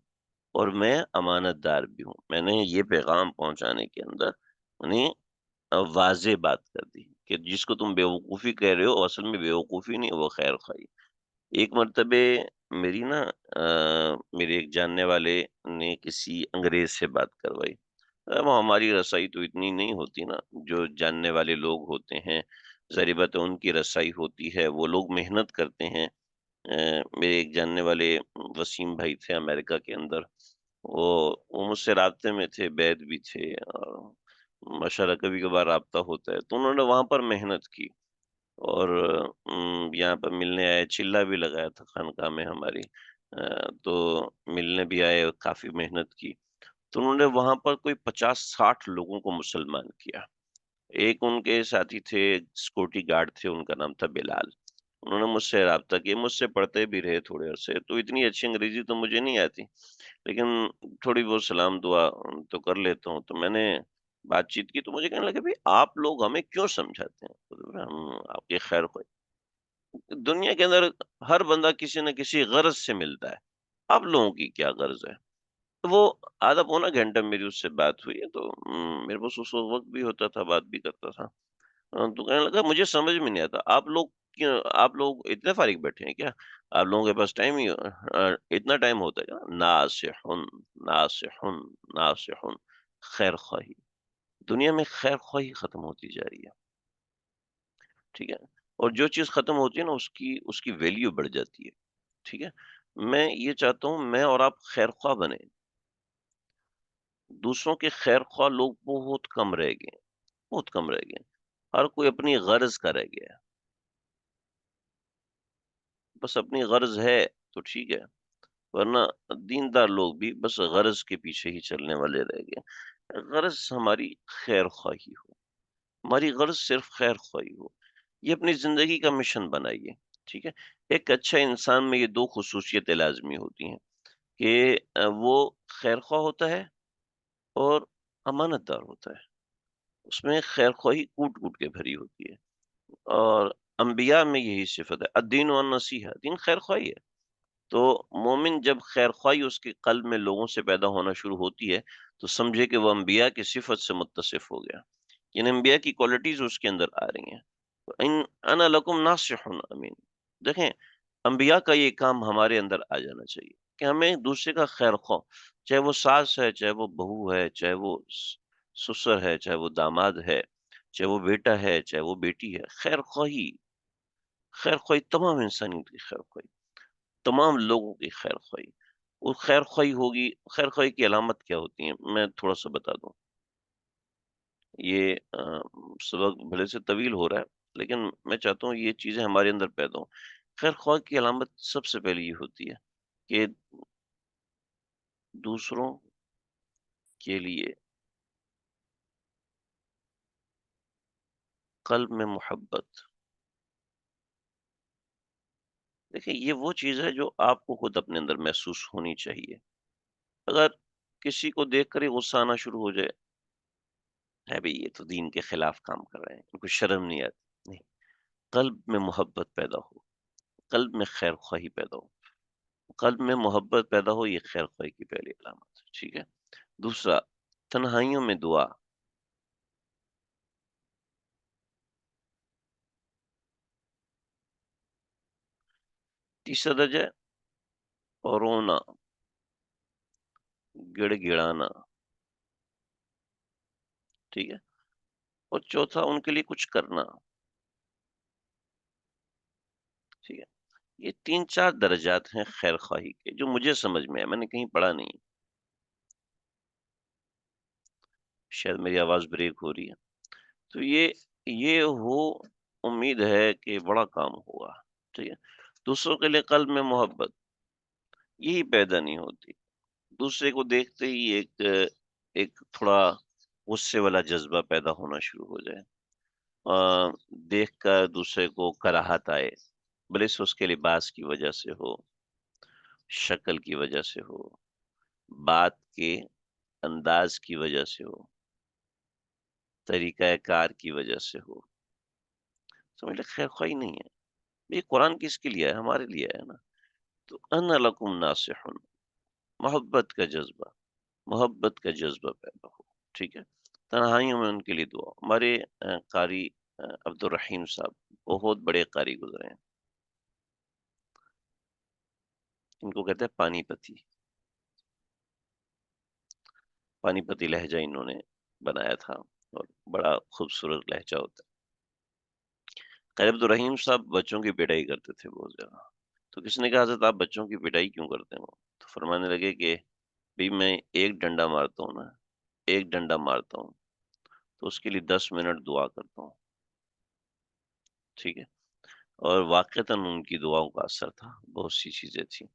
اور میں امانت دار بھی ہوں. میں نے یہ پیغام پہنچانے کے اندر یعنی واضح بات کر دی کہ جس کو تم بیوقوفی کہہ رہے ہو، اصل میں بیوقوفی نہیں، وہ خیر خواہی. ایک مرتبہ میری نا میرے ایک جاننے والے نے کسی انگریز سے بات کروائی. وہ ہماری رسائی تو اتنی نہیں ہوتی نا، جو جاننے والے لوگ ہوتے ہیں ظاہر بات ہے ان کی رسائی ہوتی ہے، وہ لوگ محنت کرتے ہیں. میرے ایک جاننے والے وسیم بھائی تھے امریکہ کے اندر، وہ مجھ سے رابطے میں تھے، بیت بھی تھے، اور ماشاءاللہ کبھی کبھار رابطہ ہوتا ہے. تو انہوں نے وہاں پر محنت کی، اور یہاں پر ملنے آئے، چلہ بھی لگایا تھا خانقاہ میں ہماری. تو ملنے بھی آئے اور کافی محنت کی. تو انہوں نے وہاں پر کوئی 50-60 لوگوں کو مسلمان کیا. ایک ان کے ساتھی تھے، سیکورٹی گارڈ تھے، ان کا نام تھا بلال. انہوں نے مجھ سے رابطہ کیا، مجھ سے پڑھتے بھی رہے تھوڑے عرصے. تو اتنی اچھی انگریزی تو مجھے نہیں آتی، لیکن تھوڑی بہت سلام دعا تو کر لیتا ہوں. تو میں نے بات چیت کی، تو مجھے کہنے لگے بھائی آپ لوگ ہمیں کیوں سمجھاتے ہیں؟ ہم آپ کی خیر خواہ. دنیا کے اندر ہر بندہ کسی نہ کسی غرض سے ملتا ہے. آپ لوگوں کی کیا غرض ہے؟ تو وہ آدھا پونا گھنٹہ میری اس سے بات ہوئی ہے، تو میرے پاس اس وقت بھی ہوتا تھا، بات بھی کرتا تھا. تو کہنے لگا مجھے سمجھ میں نہیں آتا آپ لوگ اتنے فارغ بیٹھے ہیں کیا؟ آپ لوگوں کے پاس ٹائم ہی اتنا ٹائم ہوتا ہے کیا؟ ناصحن ناصحن ناصحن، خیر خواہی. دنیا میں خیر خواہی ختم ہوتی جا رہی ہے. ٹھیک ہے. اور جو چیز ختم ہوتی ہے نا، اس کی ویلیو بڑھ جاتی ہے. ٹھیک ہے. میں یہ چاہتا ہوں میں اور آپ خیر خواہ بنے. دوسروں کے خیر خواہ لوگ بہت کم رہ گئے. بہت کم رہ گئے. ہر کوئی اپنی غرض کا رہ گیا. بس اپنی غرض ہے تو ٹھیک ہے، ورنہ دیندار لوگ بھی بس غرض کے پیچھے ہی چلنے والے رہ گئے. غرض ہماری خیر خواہی ہو. ہماری غرض صرف خیر خواہی ہو. یہ اپنی زندگی کا مشن بنائیے. ٹھیک ہے. ایک اچھا انسان میں یہ دو خصوصیتیں لازمی ہوتی ہیں کہ وہ خیر خواہ ہوتا ہے اور امانت دار ہوتا ہے. اس میں خیر خواہی کوٹ کوٹ کے بھری ہوتی ہے. اور انبیاء میں یہی صفت ہے. الدین والنصیحہ، دین خیر خواہی ہے. تو مومن جب خیر خواہی اس کے قلب میں لوگوں سے پیدا ہونا شروع ہوتی ہے، تو سمجھے کہ وہ انبیاء کی صفت سے متصف ہو گیا. یعنی انبیاء کی کوالٹیز اس کے اندر آ رہی ہیں. ان انا لکم ناصح امین. دیکھیں، انبیاء کا یہ کام ہمارے اندر آ جانا چاہیے کہ ہمیں دوسرے کا خیر خواہ، چاہے وہ ساس ہے، چاہے وہ بہو ہے، چاہے وہ سسر ہے، چاہے وہ داماد ہے، چاہے وہ بیٹا ہے، چاہے وہ بیٹی ہے. خیر خواہی، خیر خواہی تمام انسانیت کی خیر خواہی، تمام لوگوں کی خیر خواہی. وہ خیر خواہی ہوگی. خیر خواہی کی علامت کیا ہوتی ہیں میں تھوڑا سا بتا دوں. یہ سبق بھلے سے طویل ہو رہا ہے، لیکن میں چاہتا ہوں یہ چیزیں ہمارے اندر پیدا ہوں. خیر خواہ کی علامت سب سے پہلے یہ ہوتی ہے کہ دوسروں کے لیے قلب میں محبت. دیکھیں، یہ وہ چیز ہے جو آپ کو خود اپنے اندر محسوس ہونی چاہیے. اگر کسی کو دیکھ کر ہی غصہ آنا شروع ہو جائے، ہے بھئی یہ تو دین کے خلاف کام کر رہے ہیں، ان کو شرم نہیں آتی. نہیں، قلب میں محبت پیدا ہو، قلب میں خیر خواہی پیدا ہو. قلب میں محبت پیدا ہو، یہ خیر خواہی کی پہلی علامت ہے. ٹھیک ہے. دوسرا، تنہائیوں میں دعا. تیسرا درجہ ہے رونا، گڑ گڑانا. ٹھیک ہے. اور چوتھا، ان کے لیے کچھ کرنا. ٹھیک ہے. یہ تین چار درجات ہیں خیر خواہی کے جو مجھے سمجھ میں ہے، میں نے کہیں پڑھا نہیں. شاید میری آواز بریک ہو رہی ہے. تو یہ ہو، امید ہے کہ بڑا کام ہوگا. ٹھیک ہے. دوسروں کے لیے قلب میں محبت یہی پیدا نہیں ہوتی. دوسرے کو دیکھتے ہی ایک تھوڑا غصے والا جذبہ پیدا ہونا شروع ہو جائے. دیکھ کر دوسرے کو کراہت آئے، بھلے سے اس کے لباس کی وجہ سے ہو، شکل کی وجہ سے ہو، بات کے انداز کی وجہ سے ہو، طریقہ کار کی وجہ سے ہو. سمجھ لے خیر خواہی نہیں ہے. یہ قرآن کس کے لیے ہے؟ ہمارے لیے ہے نا. تو انا لکم ناصحun، محبت کا جذبہ، محبت کا جذبہ پیدا ہو. ٹھیک ہے. تنہائیوں میں ان کے لیے دعا. ہمارے قاری عبد الرحیم صاحب بہت بڑے قاری گزرے ہیں. ان کو کہتے ہیں پانی پتی. پانی پتی لہجہ انہوں نے بنایا تھا، اور بڑا خوبصورت لہجہ ہوتا ہے. خیر عبد الرحیم صاحب بچوں کی پٹائی کرتے تھے بہت زیادہ. تو کسی نے کہا حضرت آپ بچوں کی پٹائی کیوں کرتے ہیں؟ تو فرمانے لگے کہ بھی میں ایک ڈنڈا مارتا ہوں نا، ایک ڈنڈا مارتا ہوں تو اس کے لیے 10 منٹ دعا کرتا ہوں. ٹھیک ہے. اور واقعتاً ان کی دعاؤں کا اثر تھا. بہت سی چیزیں تھیں.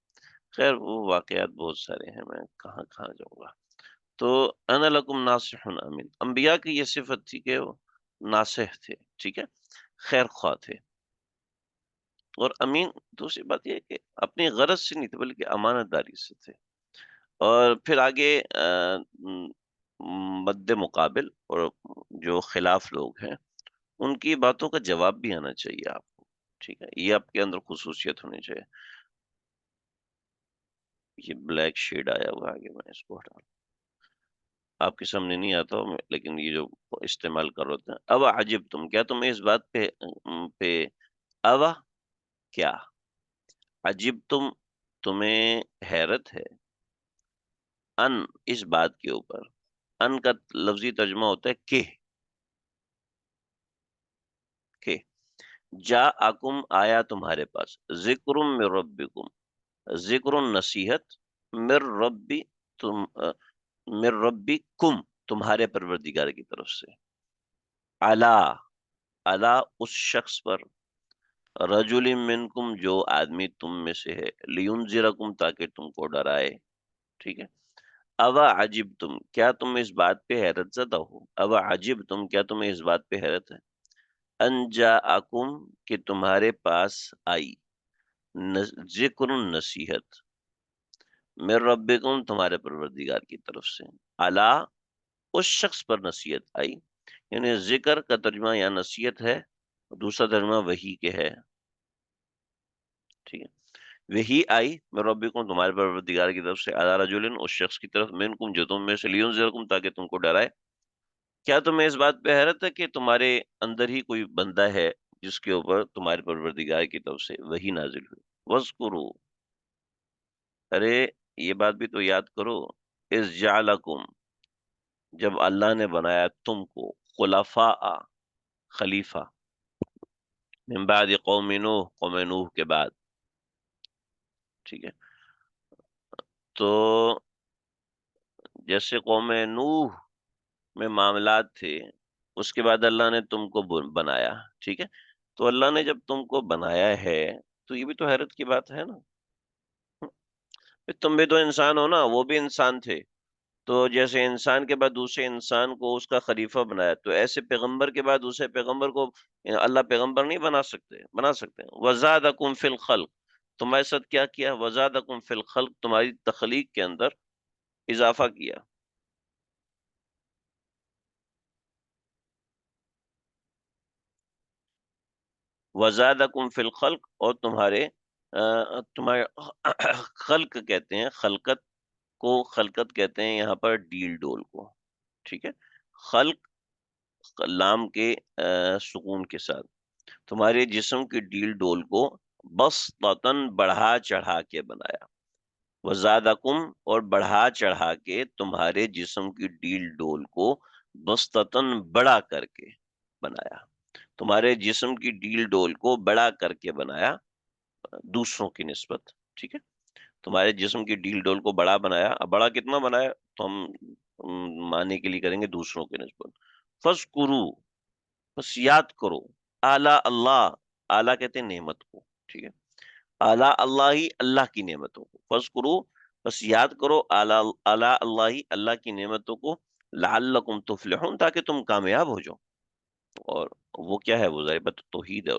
خیر وہ واقعات بہت سارے ہیں، میں کہاں کہاں جاؤں گا. تو انا لکم ناصح امین. انبیاء کی یہ صفت تھی کہ وہ ناصح تھے. ٹھیک ہے. خیر خواہ تھے. اور امین دوسری بات یہ ہے کہ اپنی غرض سے نہیں تھے بلکہ امانت داری سے تھے. اور پھر آگے مد مقابل اور جو خلاف لوگ ہیں ان کی باتوں کا جواب بھی آنا چاہیے آپ کو. ٹھیک ہے، یہ آپ کے اندر خصوصیت ہونی چاہیے. یہ بلیک شیڈ آیا ہوا ہے آگے، میں اس کو ہٹا، آپ کے سامنے نہیں آتا ہوں لیکن یہ جو استعمال کر رہے ہیں. اب عجب تم، کیا تمہیں اس بات پہ اب کیا عجب تم، تمہیں حیرت ہے، ان اس بات کے اوپر. ان کا لفظی ترجمہ ہوتا ہے کہ جاءکم آیا تمہارے پاس، ذکر من ربکم، ذکر نصیحت، من ربی تم من ربکم تمہارے پروردگار کی طرف سے، علا علا اس شخص پر، رجل منکم جو آدمی تم میں سے ہے، لینذرکم تاکہ تم کو ڈرائے. ٹھیک ہے. اوا عجب تم، کیا تم اس بات پہ حیرت زدہ ہو، اوا عجب تم، کیا تمہیں اس بات پہ حیرت ہے، ان جاءکم کہ تمہارے پاس آئی، ذکر نصیحت، من ربکم تمہارے پروردگار کی طرف سے، علا اس شخص پر نصیحت آئی. یعنی ذکر کا ترجمہ یا نصیحت ہے، دوسرا ترجمہ وحی کے ہے. ٹھیک ہے. وہی آئی میں ربکم تمہارے پروردگار کی طرف سے، علی رجل اس شخص کی طرف، منکم جو تم میں سے، لینذرکم تاکہ تم کو ڈرائے. کیا تمہیں اس بات پہ حیرت ہے کہ تمہارے اندر ہی کوئی بندہ ہے جس کے اوپر تمہارے پروردگار کی طرف سے وہی نازل ہوئی. وذکروا، ارے یہ بات بھی تو یاد کرو، اذ جعلکم جب اللہ نے بنایا تم کو، خلفاء خلیفہ، من بعد قوم نوح قوم نوح کے بعد. ٹھیک ہے. تو جیسے قوم نوح میں معاملات تھے، اس کے بعد اللہ نے تم کو بنایا. ٹھیک ہے. تو اللہ نے جب تم کو بنایا ہے تو یہ بھی تو حیرت کی بات ہے نا. تم بھی تو انسان ہو نا، وہ بھی انسان تھے. تو جیسے انسان کے بعد دوسرے انسان کو اس کا خلیفہ بنایا، تو ایسے پیغمبر کے بعد دوسرے پیغمبر کو اللہ پیغمبر نہیں بنا سکتے؟ بنا سکتے ہیں. وزادکم فی الخلق، تمہارے ساتھ کیا کیا، وزادکم فی الخلق تمہاری تخلیق کے اندر اضافہ کیا. وزادکم فی الخلق، اور تمہارے خلق کہتے ہیں، خلقت کہتے ہیں یہاں پر ڈیل ڈول کو. ٹھیک ہے. خلق لام کے سکون کے ساتھ، تمہارے جسم کی ڈیل ڈول کو بسطتن بڑھا چڑھا کے بنایا. وزادکم اور بڑھا چڑھا کے تمہارے جسم کی ڈیل ڈول کو بسطتن بڑا کر کے بنایا. تمہارے جسم کی ڈیل ڈول کو بڑا کر کے بنایا دوسروں کی نسبت. ٹھیک ہے. تمہارے جسم کی ڈیل ڈول کو بڑا بنایا. اب بڑا کتنا بنایا تو ہم معنی کے لیے کریں گے دوسروں کی نسبت. فذکروا، بس یاد کرو، اعلیٰ اللہ، اعلیٰ کہتے ہیں نعمت کو. ٹھیک ہے. اعلیٰ اللہ ہی اللہ کی نعمتوں کو. فذکروا، بس یاد کرو، اعلیٰ اعلیٰ اللہ ہی اللہ کی نعمتوں کو، لعلکم تفلحون تاکہ تم کامیاب ہو جاؤ. اور وہ کیا ہے، وہ ظاہر توحید ہے.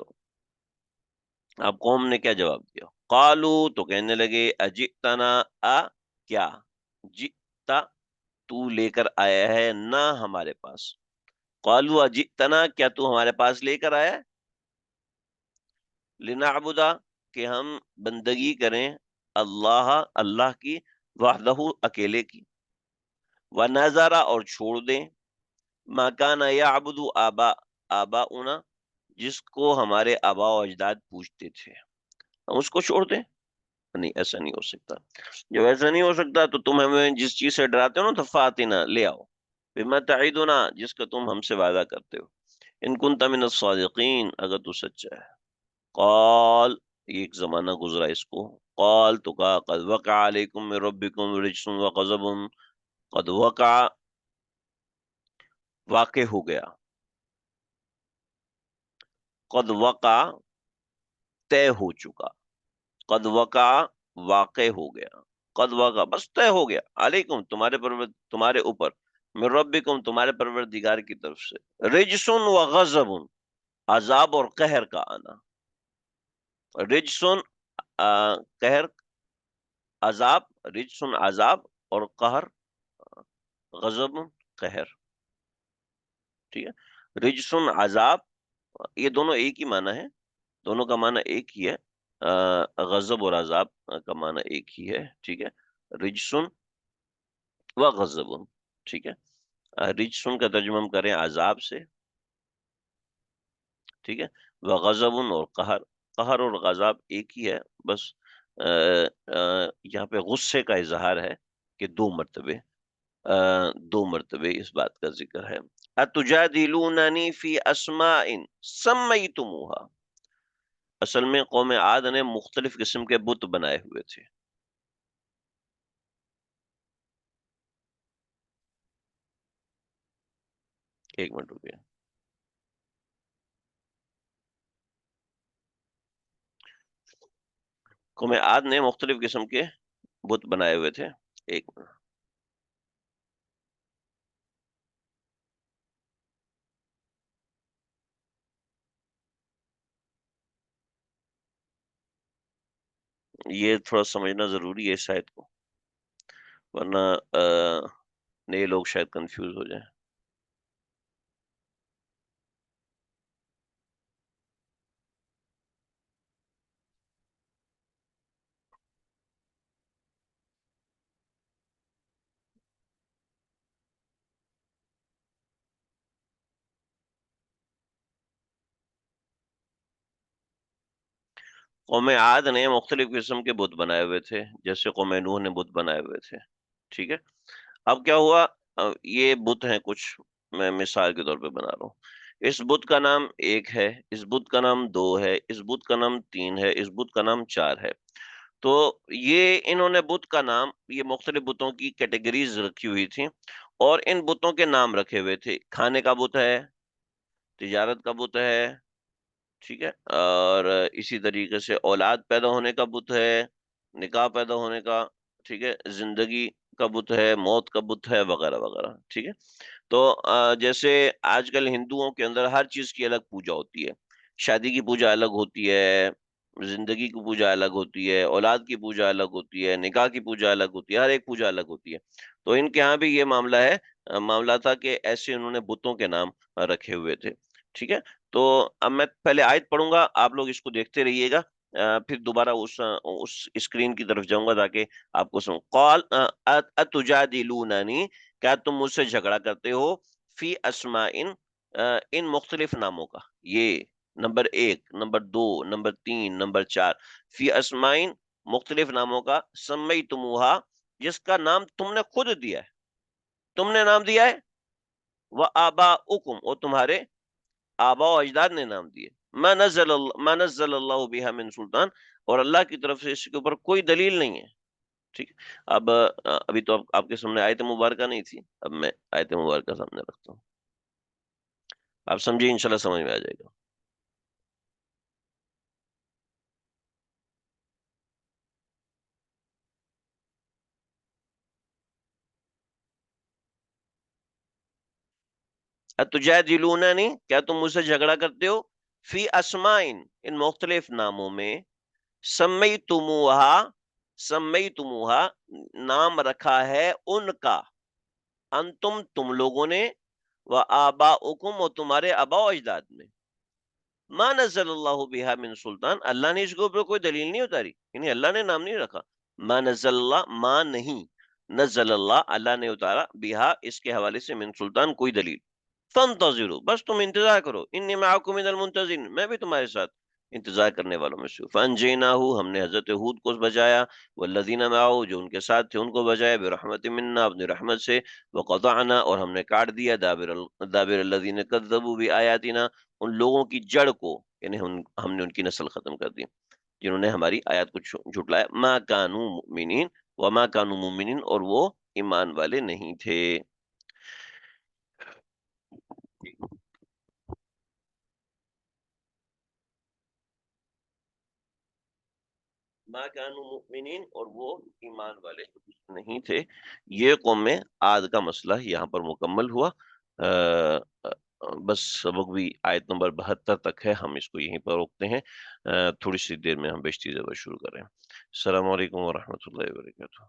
اب قوم نے کیا جواب دیا، قالو تو کہنے لگے، اجئتنا کیا، جئتا تو لے کر آیا ہے، نہ ہمارے پاس. قالو اجئتنا کیا تو ہمارے پاس لے کر آیا ہے، لنعبدا کہ ہم بندگی کریں، اللہ اللہ کی، وحدہ اکیلے کی، ونذرا اور چھوڑ دیں، ما کان یعبد آباؤنا جس کو ہمارے آبا و اجداد پوجتے تھے، ہم اس کو چھوڑ دیں. نہیں، ایسا نہیں ہو سکتا. جب ایسا نہیں ہو سکتا تو تم ہمیں جس چیز سے ڈراتے ہو نا، تو فاتنا لے آؤ، بما تعیدنا جس کا تم ہم سے وعدہ کرتے ہو، ان کنت من الصادقین اگر تو سچا ہے. قال، یہ ایک زمانہ گزرا اس کو. قال تو کہا، قد وقع علیکم من ربکم رجس وغضب، قد وقع واقع ہو گیا، قد وقع طے ہو چکا، قد وقع واقع ہو گیا، قد وقع بس طے ہو گیا، علیکم تمہارے اوپر، من ربکم تمہارے پروردگار کی طرف سے، رجسن و غضب عذاب اور قہر کا آنا. رجسن قہر، عذاب، رجسن عذاب، اور قہر غضب قہر. ٹھیک ہے. رجسن عذاب، یہ دونوں ایک ہی معنی ہے. دونوں کا معنی ایک ہی ہے، غضب اور عذاب کا معنی ایک ہی ہے، ٹھیک ہے، رجسن و غضب، ٹھیک ہے، رجسن کا ترجمہ ہم کریں عذاب سے، ٹھیک ہے، و غضب اور قہر، قہر اور غضب ایک ہی ہے، بس یہاں پہ غصے کا اظہار ہے کہ دو مرتبے اس بات کا ذکر ہے۔ اتجادلوننی فی اسماء سمیتموها، اصل میں قوم عاد نے مختلف قسم کے بت بنائے ہوئے تھے۔ ایک منٹ رکیے۔ قوم عاد نے مختلف قسم کے بت بنائے ہوئے تھے، ایک منٹ۔ یہ تھوڑا سمجھنا ضروری ہے شاید کو، ورنہ نئے لوگ شاید کنفیوز ہو جائیں۔ قوم عاد نے مختلف قسم کے بت بنائے ہوئے تھے، جیسے قوم نوح نے بت بنائے ہوئے تھے، ٹھیک ہے۔ اب کیا ہوا، یہ بت ہیں کچھ، میں مثال کے طور پہ بنا رہا ہوں۔ اس بت کا نام ایک ہے، اس بت کا نام دو ہے، اس بت کا نام تین ہے، اس بت کا نام چار ہے۔ تو یہ انہوں نے بت کا نام، یہ مختلف بتوں کی کیٹیگریز رکھی ہوئی تھی، اور ان بتوں کے نام رکھے ہوئے تھے۔ کھانے کا بت ہے، تجارت کا بت ہے، ٹھیک ہے، اور اسی طریقے سے اولاد پیدا ہونے کا بت ہے، نکاح پیدا ہونے کا، ٹھیک ہے، زندگی کا بت ہے، موت کا بت ہے، وغیرہ وغیرہ، ٹھیک ہے۔ تو جیسے آج کل ہندوؤں کے اندر ہر چیز کی الگ پوجا ہوتی ہے، شادی کی پوجا الگ ہوتی ہے، زندگی کی پوجا الگ ہوتی ہے، اولاد کی پوجا الگ ہوتی ہے، نکاح کی پوجا الگ ہوتی ہے، ہر ایک پوجا الگ ہوتی ہے۔ تو ان کے ہاں بھی یہ معاملہ ہے، معاملہ تھا کہ ایسے انہوں نے بتوں کے نام رکھے ہوئے تھے، ٹھیک ہے۔ تو اب میں پہلے آیت پڑھوں گا، آپ لوگ اس کو دیکھتے رہیے گا، پھر دوبارہ اس اسکرین کی طرف جاؤں گا تاکہ آپ کو سنوں۔ قال اتجادلوننی، کیا تم مجھ سے جھگڑا کرتے ہو، فی اسماء، ان مختلف ناموں کا، یہ نمبر ایک، نمبر دو، نمبر تین، نمبر چار، فی اسماء مختلف ناموں کا، سمیتموہا جس کا نام تم نے خود دیا ہے، تم نے نام دیا ہے، وآباؤکم اور تمہارے آبا و اجداد نے نام دیے، ما نزل اللہ بہا من سلطان، اور اللہ کی طرف سے اس کے اوپر کوئی دلیل نہیں ہے، ٹھیک ہے۔ اب ابھی تو آپ کے سامنے آیت مبارکہ نہیں تھی، اب میں آیت مبارکہ سامنے رکھتا ہوں، آپ سمجھے، انشاءاللہ سمجھ میں آ جائے گا۔ اتجادلوننی، کیا تم مجھ سے جھگڑا کرتے ہو، فی اسماء ان مختلف ناموں میں، سمیتموہا، سمیتموہا نام رکھا ہے ان کا، انتم تم لوگوں نے، و آباؤکم اور تمہارے آبا و اجداد نے، ما نزل اللہ بہا من سلطان، اللہ نے اس کے اوپر کوئی دلیل نہیں اتاری، یعنی اللہ نے نام نہیں رکھا، ما نزل اللہ، ما نہیں، نزل اللہ، اللہ نے اتارا، بہا اس کے حوالے سے، من سلطان کوئی دلیل، فانتظروا بس تم انتظار کرو، انی معکم من المنتظرین، میں بھی تمہارے ساتھ انتظار کرنے والوں میں سے ہوں۔ فانجیناہ، ہم نے حضرت ہود کو بچایا، والذین معہ جو ان کے ساتھ تھے ان کو بچایا، برحمت منا اپنی رحمت سے، وقطعنا اور ہم نے کاٹ دیا، دابر الذین کذبوا بآیاتنا ان لوگوں کی جڑ کو، یعنی ہم نے ان کی نسل ختم کر دی جنہوں نے ہماری آیات کو جھٹلایا، ما کانوا مؤمنین وما کانوا مؤمنین اور وہ ایمان والے نہیں تھے۔ ما کانوا مؤمنین اور وہ ایمان والے نہیں تھے۔ یہ قوم عاد کا مسئلہ یہاں پر مکمل ہوا۔ بس سبق بھی آیت نمبر 72 تک ہے، ہم اس کو یہیں پر روکتے ہیں، تھوڑی سی دیر میں ہم بیشتی زبر شروع کریں۔ السلام علیکم ورحمۃ اللہ وبرکاتہ۔